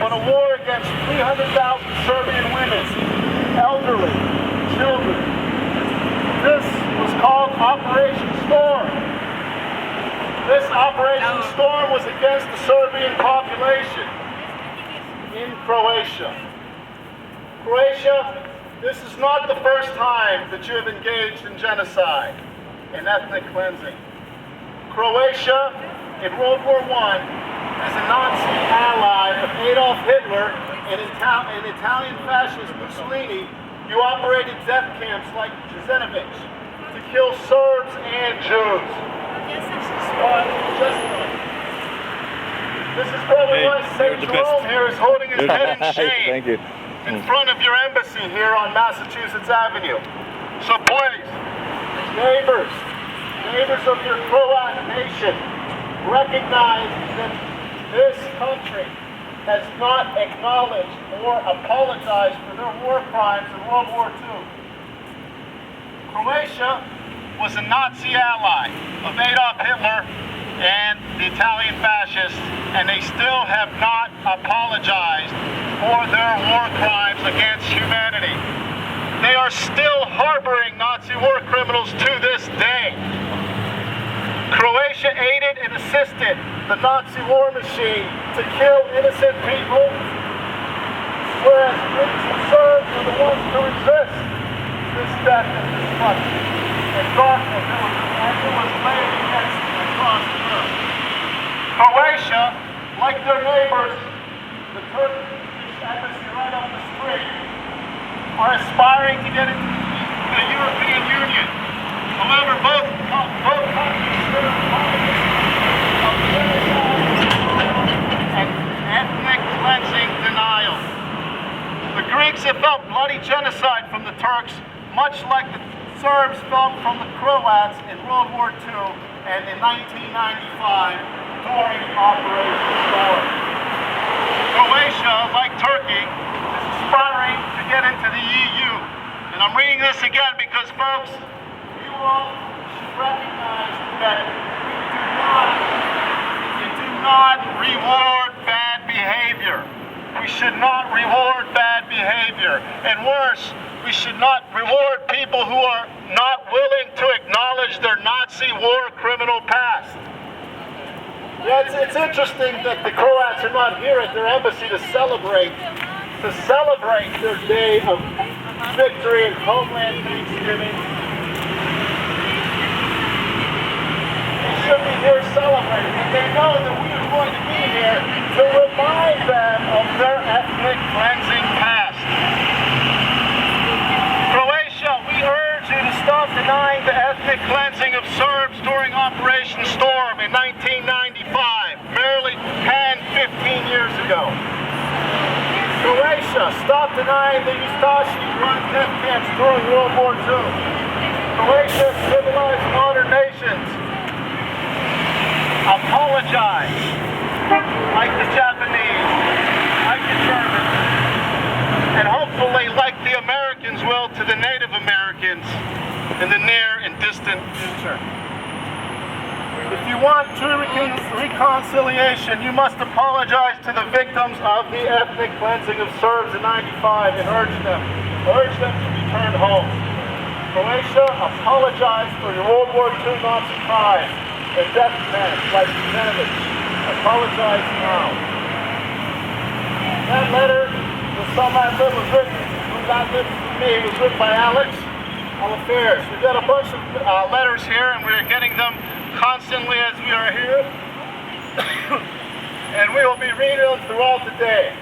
but a war against 300,000 Serbian women, elderly, children. This was called Operation Storm. This Operation Storm was against the Serbian population in Croatia. Croatia, this is not the first time that you have engaged in genocide and ethnic cleansing. Croatia, in World War I, as a Nazi ally of Adolf Hitler and Italian fascist Mussolini, you operated death camps like Jasenovac to kill Serbs and Jews. This is probably why St. Jerome here is holding his head in shame. Thank you. In front of your embassy here on Massachusetts Avenue. So please, neighbors of your Croat nation, recognize that this country has not acknowledged or apologized for their war crimes in World War II. Croatia was a Nazi ally of Adolf Hitler and the Italian fascists, and they still have not apologized for their war crimes against humanity. They are still harboring Nazi war criminals to this day. Croatia aided and assisted the Nazi war machine to kill innocent people, whereas Greeks and Serbs were the ones to resist this death and destruction and darkness as it was laid against them across the earth. Croatia, like their neighbors, the Turkish embassy right up the street, are aspiring to get into the European Union. However, both countries share a policy of genocide and ethnic cleansing denial. The Greeks have felt bloody genocide from the Turks, much like the Serbs felt from the Croats in World War II and in 1995 during Operation Storm. Croatia, like Turkey, is aspiring to get into the EU. And I'm reading this again because, folks, you all should recognize that we do not reward bad behavior. We should not reward bad behavior. And worse, we should not reward people who are not willing to acknowledge their Nazi war criminal past. Yeah, it's interesting that the Croats are not here at their embassy to celebrate their day of victory and homeland Thanksgiving. They should be here celebrating, and they know that we are going to be here to remind them of their ethnic cleansing past. Croatia, we urge you to stop denying the ethnic cleansing of Serbs during Operation Storm in 1995, barely 10-15 years ago. Croatia, stop denying the Ustashi-run death camps during World War II. Croatia, civilized modern nations, apologize, like the Japanese, like the Germans, and hopefully like the Americans will to the Native Americans in the near and distant future. If you want true reconciliation, you must apologize to the victims of the ethnic cleansing of Serbs in '95 and urge them to return home. Croatia, apologize for your World War II Nazi crimes and death camps like Jasenovac. Apologize now. That letter was written, not written for me, it was written by Alex Alafairs. We've got a bunch of letters here, and we're getting them constantly as we are here. And we will be reading them throughout the day.